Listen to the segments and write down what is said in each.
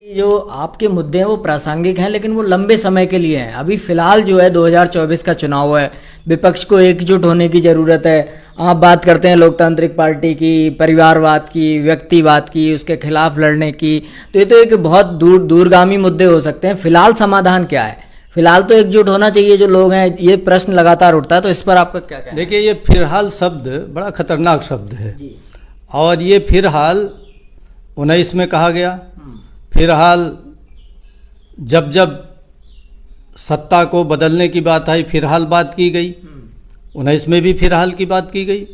जो आपके मुद्दे हैं वो प्रासंगिक हैं, लेकिन वो लंबे समय के लिए हैं। अभी फिलहाल जो है 2024 का चुनाव है, विपक्ष को एकजुट होने की ज़रूरत है। आप बात करते हैं लोकतांत्रिक पार्टी की, परिवारवाद की, व्यक्तिवाद की, उसके खिलाफ लड़ने की, तो ये तो एक बहुत दूरगामी मुद्दे हो सकते हैं। फिलहाल समाधान क्या है? फिलहाल तो एकजुट होना चाहिए जो लोग हैं, ये प्रश्न लगातार उठता है, तो इस पर आपका क्या कहना है? देखिए, ये फिलहाल शब्द बड़ा खतरनाक शब्द है और ये फिलहाल 19 में कहा गया, फिलहाल जब जब सत्ता को बदलने की बात आई फिलहाल बात की गई, 19 में भी फिलहाल की बात की गई,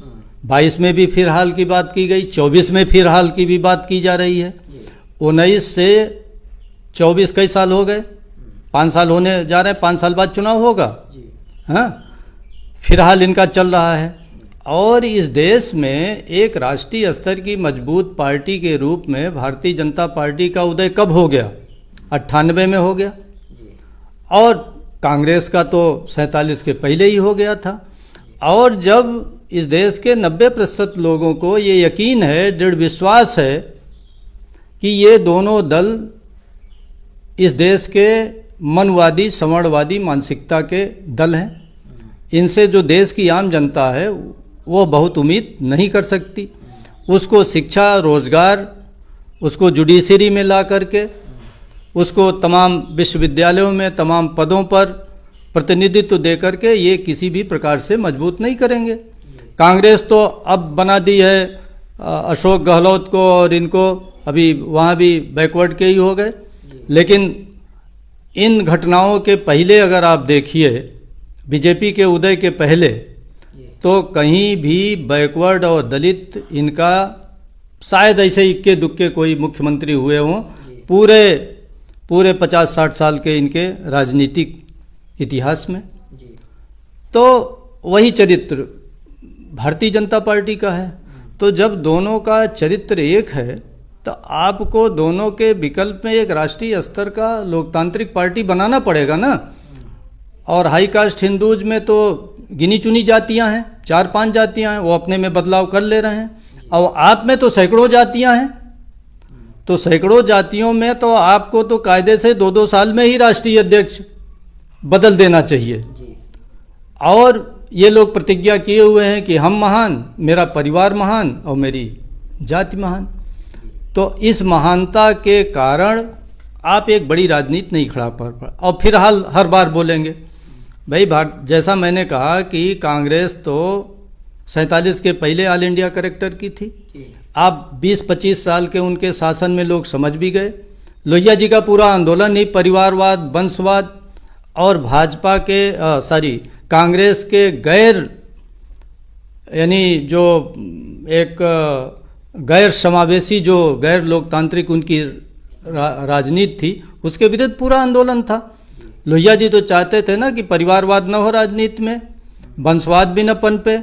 22 में भी फिलहाल की बात की गई, 24 में फिलहाल की भी बात की जा रही है। 19 से 24 कई साल हो गए, 5 साल होने जा रहे हैं, 5 साल बाद चुनाव होगा। हाँ, फिलहाल इनका चल रहा है। और इस देश में एक राष्ट्रीय स्तर की मजबूत पार्टी के रूप में भारतीय जनता पार्टी का उदय कब हो गया? 98 में हो गया, और कांग्रेस का तो 47 के पहले ही हो गया था। और जब इस देश के 90% लोगों को ये यकीन है, दृढ़ विश्वास है कि ये दोनों दल इस देश के मनवादी सवर्णवादी मानसिकता के दल हैं, इनसे जो देश की आम जनता है वो बहुत उम्मीद नहीं कर सकती। उसको शिक्षा, रोजगार, उसको जुडिशरी में ला करके, उसको तमाम विश्वविद्यालयों में तमाम पदों पर प्रतिनिधित्व दे करके ये किसी भी प्रकार से मजबूत नहीं करेंगे। कांग्रेस तो अब बना दी है अशोक गहलोत को, और इनको अभी वहाँ भी बैकवर्ड के ही हो गए। लेकिन इन घटनाओं के पहले अगर आप देखिए, बीजेपी के उदय के पहले, तो कहीं भी बैकवर्ड और दलित इनका शायद ऐसे इक्के दुक्के कोई मुख्यमंत्री हुए हों पूरे 50-60 साल के इनके राजनीतिक इतिहास में। तो वही चरित्र भारतीय जनता पार्टी का है। तो जब दोनों का चरित्र एक है तो आपको दोनों के विकल्प में एक राष्ट्रीय स्तर का लोकतांत्रिक पार्टी बनाना पड़ेगा ना। और हाई कास्ट हिंदूज में तो गिनी चुनी जातियां हैं, 4-5 जातियां हैं, वो अपने में बदलाव कर ले रहे हैं। और आप में तो सैकड़ों जातियां हैं, तो सैकड़ों जातियों में तो आपको तो कायदे से 2-2 साल में ही राष्ट्रीय अध्यक्ष बदल देना चाहिए। और ये लोग प्रतिज्ञा किए हुए हैं कि हम महान, मेरा परिवार महान और मेरी जाति महान। तो इस महानता के कारण आप एक बड़ी राजनीति नहीं खड़ा कर पा। और फिलहाल हर बार बोलेंगे भाई, जैसा मैंने कहा कि कांग्रेस तो 47 के पहले ऑल इंडिया कैरेक्टर की थी। आप 20-25 साल के उनके शासन में लोग समझ भी गए। लोहिया जी का पूरा आंदोलन ही परिवारवाद, वंशवाद और भाजपा के कांग्रेस के गैर, यानी जो एक गैर समावेशी, जो गैर लोकतांत्रिक उनकी राजनीति थी, उसके विरुद्ध पूरा आंदोलन था। लोहिया जी तो चाहते थे ना कि परिवारवाद न हो राजनीति में, वंशवाद भी न पनपे,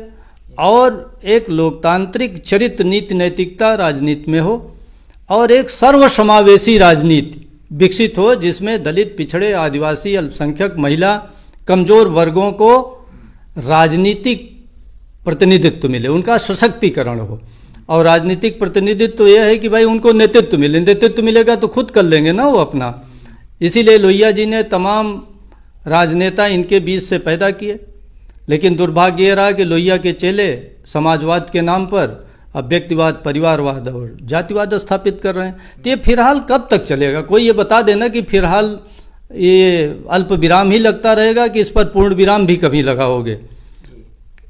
और एक लोकतांत्रिक चरित्र, नीति, नैतिकता राजनीति में हो, और एक सर्वसमावेशी राजनीति विकसित हो जिसमें दलित, पिछड़े, आदिवासी, अल्पसंख्यक, महिला, कमजोर वर्गों को राजनीतिक प्रतिनिधित्व मिले, उनका सशक्तिकरण हो। और राजनीतिक प्रतिनिधित्व तो यह है कि भाई उनको नेतृत्व मिले, नेतृत्व मिलेगा तो खुद कर लेंगे ना वो अपना। इसीलिए लोहिया जी ने तमाम राजनेता इनके बीच से पैदा किए। लेकिन दुर्भाग्य ये रहा कि लोहिया के चेले समाजवाद के नाम पर अब व्यक्तिवाद, परिवारवाद और जातिवाद स्थापित कर रहे हैं। तो ये फिलहाल कब तक चलेगा? कोई ये बता देना कि फिलहाल ये अल्प विराम ही लगता रहेगा कि इस पर पूर्ण विराम भी कभी लगाओगे।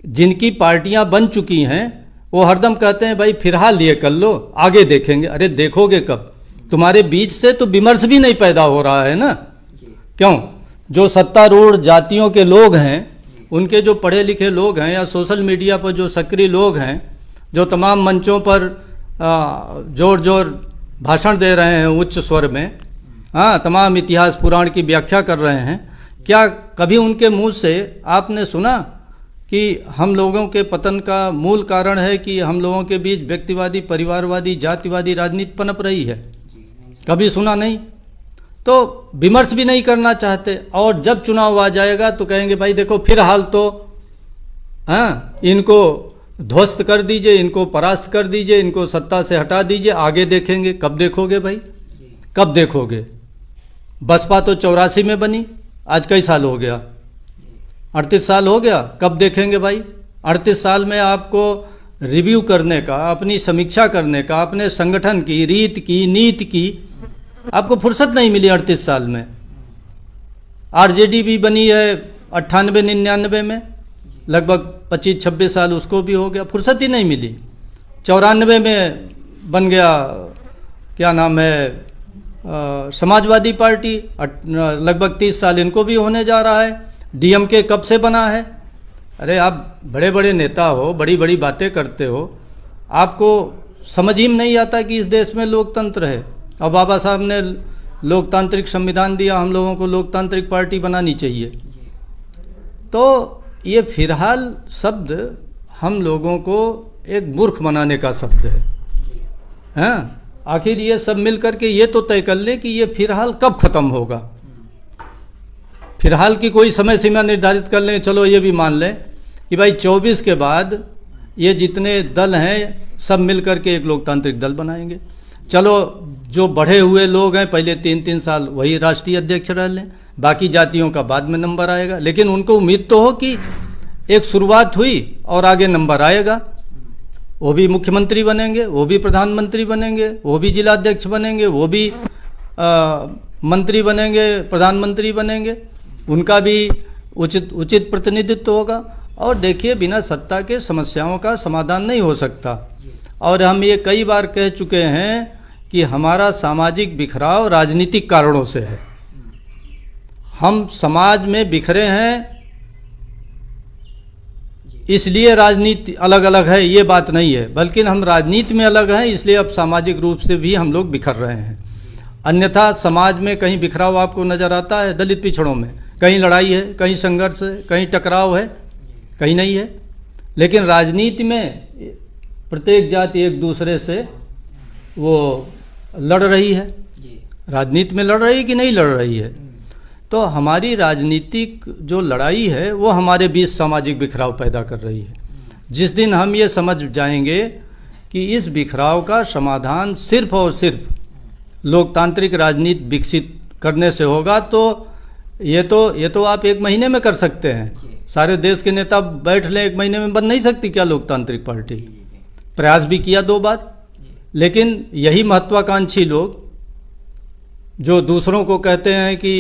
जिनकी पार्टियां बन चुकी हैं वो हरदम कहते हैं भाई फिलहाल ये कर लो, आगे देखेंगे। अरे देखोगे कब? तुम्हारे बीच से तो विमर्श भी नहीं पैदा हो रहा है ना। क्यों? जो सत्तारूढ़ जातियों के लोग हैं, उनके जो पढ़े लिखे लोग हैं, या सोशल मीडिया पर जो सक्रिय लोग हैं, जो तमाम मंचों पर जोर जोर भाषण दे रहे हैं उच्च स्वर में, हाँ, तमाम इतिहास पुराण की व्याख्या कर रहे हैं, क्या कभी उनके मुंह से आपने सुना कि हम लोगों के पतन का मूल कारण है कि हम लोगों के बीच व्यक्तिवादी, परिवारवादी, जातिवादी राजनीति पनप रही है? कभी सुना नहीं। तो विमर्श भी नहीं करना चाहते, और जब चुनाव आ जाएगा तो कहेंगे भाई देखो फिलहाल तो हाँ, इनको ध्वस्त कर दीजिए, इनको परास्त कर दीजिए, इनको सत्ता से हटा दीजिए, आगे देखेंगे। कब देखोगे भाई? कब देखोगे? बसपा तो 84 में बनी, आज कई साल हो गया? 38 साल हो गया। कब देखेंगे भाई? 38 साल में आपको रिव्यू करने का, अपनी समीक्षा करने का, अपने संगठन की, रीत की, नीति की आपको फुर्सत नहीं मिली 38 साल में। आरजेडी भी बनी है 98-99 में, लगभग 25-26 साल उसको भी हो गया, फुर्सत ही नहीं मिली। 94 में बन गया, क्या नाम है, समाजवादी पार्टी, लगभग 30 साल इनको भी होने जा रहा है। डीएमके कब से बना है? अरे आप बड़े बड़े नेता हो, बड़ी बड़ी बातें करते हो, आपको समझ ही नहीं आता कि इस देश में लोकतंत्र है। और बाबा साहब ने लोकतांत्रिक संविधान दिया, हम लोगों को लोकतांत्रिक पार्टी बनानी चाहिए। तो ये फिलहाल शब्द हम लोगों को एक मूर्ख बनाने का शब्द है। हैं? आखिर ये सब मिल करके ये तो तय कर ले कि ये फिलहाल कब खत्म होगा। फिलहाल की कोई समय सीमा निर्धारित कर लें, चलो ये भी मान लें कि भाई 24 के बाद ये जितने दल हैं सब मिल करके एक लोकतांत्रिक दल बनाएंगे। चलो जो बढ़े हुए लोग हैं पहले 3-3 साल वही राष्ट्रीय अध्यक्ष रह लें, बाकी जातियों का बाद में नंबर आएगा। लेकिन उनको उम्मीद तो हो कि एक शुरुआत हुई और आगे नंबर आएगा, वो भी मुख्यमंत्री बनेंगे, वो भी प्रधानमंत्री बनेंगे, वो भी जिलाध्यक्ष बनेंगे, वो भी मंत्री बनेंगे, प्रधानमंत्री बनेंगे, उनका भी उचित प्रतिनिधित्व होगा। और देखिए, बिना सत्ता के समस्याओं का समाधान नहीं हो सकता। और हम ये कई बार कह चुके हैं कि हमारा सामाजिक बिखराव राजनीतिक कारणों से है। हम समाज में बिखरे हैं, इसलिए राजनीति अलग अलग है, ये बात नहीं है, बल्कि हम राजनीति में अलग हैं, इसलिए अब सामाजिक रूप से भी हम लोग बिखर रहे हैं। अन्यथा समाज में कहीं बिखराव आपको नज़र आता है? दलित पिछड़ों में कहीं लड़ाई है, कहीं संघर्ष है, कहीं टकराव है? कहीं नहीं है। लेकिन राजनीति में प्रत्येक जाति एक दूसरे से वो लड़ रही है। राजनीति में लड़ रही है कि नहीं लड़ रही है? तो हमारी राजनीतिक जो लड़ाई है वो हमारे बीच सामाजिक बिखराव पैदा कर रही है। जिस दिन हम ये समझ जाएंगे कि इस बिखराव का समाधान सिर्फ और सिर्फ लोकतांत्रिक राजनीति विकसित करने से होगा, तो ये तो आप 1 महीने में कर सकते हैं। सारे देश के नेता बैठ लें, 1 महीने में बन नहीं सकती क्या लोकतांत्रिक पार्टी? प्रयास भी किया 2 बार, लेकिन यही महत्वाकांक्षी लोग जो दूसरों को कहते हैं कि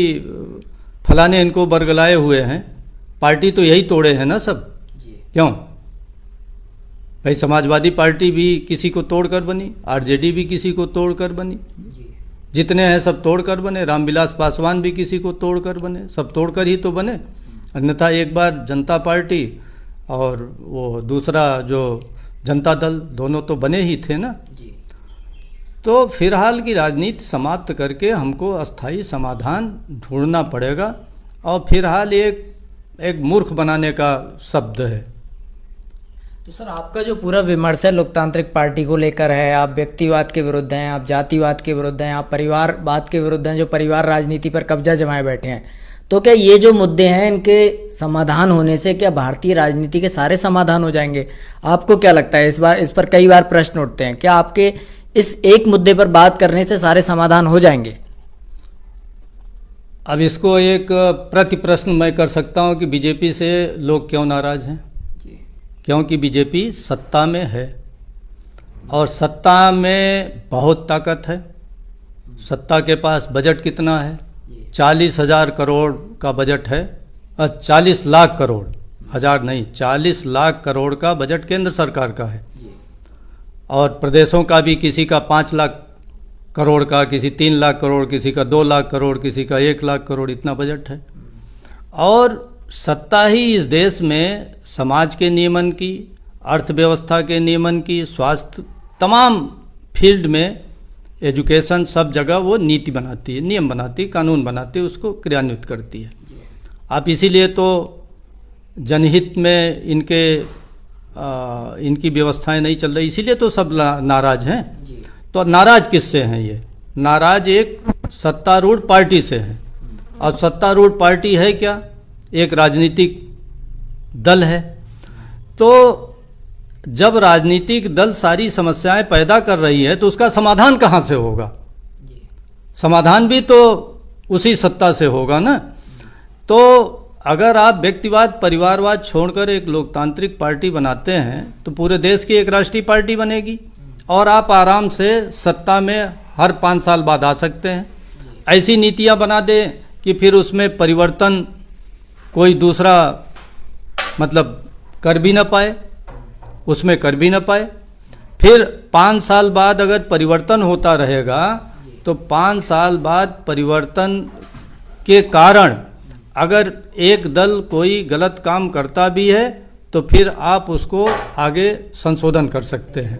फलाने इनको बरगलाए हुए हैं, पार्टी तो यही तोड़े हैं ना सब। क्यों भाई? समाजवादी पार्टी भी किसी को तोड़कर बनी, आरजेडी भी किसी को तोड़कर बनी, जितने हैं सब तोड़कर बने, रामविलास पासवान भी किसी को तोड़कर बने, सब तोड़कर ही तो बने। अन्यथा एक बार जनता पार्टी और वो दूसरा जो जनता दल, दोनों तो बने ही थे ना। तो फिलहाल की राजनीति समाप्त करके हमको अस्थाई समाधान ढूंढना पड़ेगा। और फिलहाल एक मूर्ख बनाने का शब्द है। तो सर, आपका जो पूरा विमर्श है लोकतांत्रिक पार्टी को लेकर है, आप व्यक्तिवाद के विरुद्ध हैं, आप जातिवाद के विरुद्ध हैं, आप परिवारवाद के विरुद्ध हैं, जो परिवार राजनीति पर कब्जा जमाए बैठे हैं। तो क्या ये जो मुद्दे हैं इनके समाधान होने से क्या भारतीय राजनीति के सारे समाधान हो जाएंगे? आपको क्या लगता है? इस पर कई बार प्रश्न उठते हैं, क्या आपके इस एक मुद्दे पर बात करने से सारे समाधान हो जाएंगे? अब इसको एक प्रति प्रश्न मैं कर सकता हूं कि बीजेपी से लोग क्यों नाराज हैं? क्योंकि बीजेपी सत्ता में है और सत्ता में बहुत ताकत है। सत्ता के पास बजट कितना है? 40,000 करोड़ का बजट है। 40 लाख करोड़, हजार नहीं, 40 लाख करोड़ का बजट केंद्र सरकार का है। और प्रदेशों का भी किसी का 5 लाख करोड़ का, किसी 3 लाख करोड़, किसी का 2 लाख करोड़, किसी का 1 लाख करोड़, इतना बजट है। और सत्ता ही इस देश में समाज के नियमन की, अर्थव्यवस्था के नियमन की, स्वास्थ्य, तमाम फील्ड में, एजुकेशन, सब जगह वो नीति बनाती है, नियम बनाती है, कानून बनाती है, उसको क्रियान्वित करती है। आप इसीलिए तो जनहित में इनकी व्यवस्थाएं नहीं चल रही, इसीलिए तो सब नाराज हैं। तो नाराज किससे हैं? ये नाराज एक सत्तारूढ़ पार्टी से है। और सत्तारूढ़ पार्टी है क्या? एक राजनीतिक दल है। तो जब राजनीतिक दल सारी समस्याएं पैदा कर रही है तो उसका समाधान कहाँ से होगा? समाधान भी तो उसी सत्ता से होगा ना। तो अगर आप व्यक्तिवाद परिवारवाद छोड़कर एक लोकतांत्रिक पार्टी बनाते हैं तो पूरे देश की एक राष्ट्रीय पार्टी बनेगी और आप आराम से सत्ता में हर 5 साल बाद आ सकते हैं। ऐसी नीतियां बना दें कि फिर उसमें परिवर्तन कोई दूसरा मतलब कर भी ना पाए, उसमें कर भी ना पाए। फिर 5 साल बाद अगर परिवर्तन होता रहेगा तो 5 साल बाद परिवर्तन के कारण अगर एक दल कोई गलत काम करता भी है तो फिर आप उसको आगे संशोधन कर सकते हैं,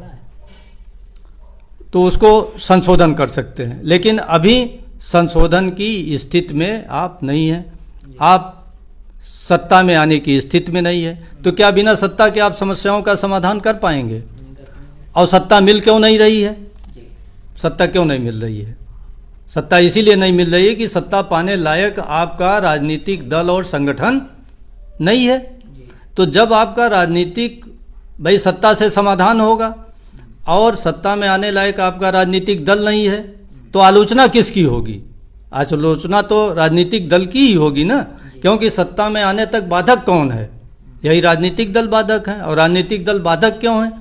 तो उसको संशोधन कर सकते हैं। लेकिन अभी संशोधन की स्थिति में आप नहीं हैं, आप सत्ता में आने की स्थिति में नहीं है। तो क्या बिना सत्ता के आप समस्याओं का समाधान कर पाएंगे? और सत्ता मिल क्यों नहीं रही है? सत्ता क्यों नहीं मिल रही है? सत्ता इसीलिए नहीं मिल रही है कि सत्ता पाने लायक आपका राजनीतिक दल और संगठन नहीं है। तो जब आपका राजनीतिक भाई सत्ता से समाधान होगा और सत्ता में आने लायक आपका राजनीतिक दल नहीं है तो आलोचना किसकी होगी? आलोचना तो राजनीतिक दल की ही होगी ना, क्योंकि सत्ता में आने तक बाधक कौन है? यही राजनीतिक दल बाधक हैं। और राजनीतिक दल बाधक क्यों हैं?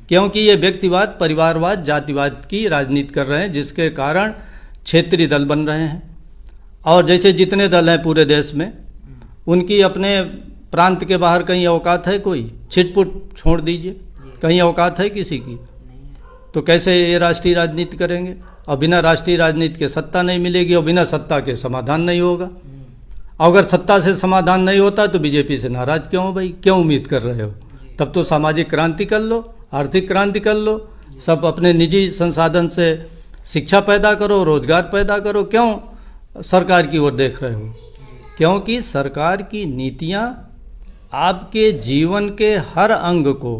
क्योंकि ये व्यक्तिवाद परिवारवाद जातिवाद की राजनीति कर रहे हैं, जिसके कारण क्षेत्रीय दल बन रहे हैं। और जैसे जितने दल हैं पूरे देश में, उनकी अपने प्रांत के बाहर कहीं औकात है? कोई छिटपुट छोड़ दीजिए, कहीं औकात है किसी की? तो कैसे ये राष्ट्रीय राजनीति करेंगे? और बिना राष्ट्रीय राजनीति के सत्ता नहीं मिलेगी और बिना सत्ता के समाधान नहीं होगा। अगर सत्ता से समाधान नहीं होता तो बीजेपी से नाराज क्यों हो भाई? क्यों उम्मीद कर रहे हो? तब तो सामाजिक क्रांति कर लो, आर्थिक क्रांति कर लो, सब अपने निजी संसाधन से शिक्षा पैदा करो, रोजगार पैदा करो। क्यों सरकार की ओर देख रहे हो? क्योंकि सरकार की नीतियां आपके जीवन के हर अंग को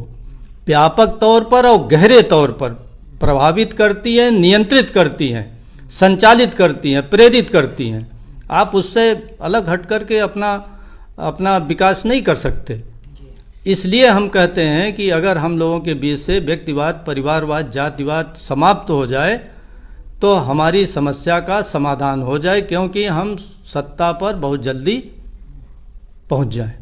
व्यापक तौर पर और गहरे तौर पर प्रभावित करती है, नियंत्रित करती हैं, संचालित करती हैं, प्रेरित करती हैं। आप उससे अलग हट करके अपना विकास नहीं कर सकते। इसलिए हम कहते हैं कि अगर हम लोगों के बीच से व्यक्तिवाद परिवारवाद जातिवाद समाप्त हो जाए तो हमारी समस्या का समाधान हो जाए, क्योंकि हम सत्ता पर बहुत जल्दी पहुंच जाएं।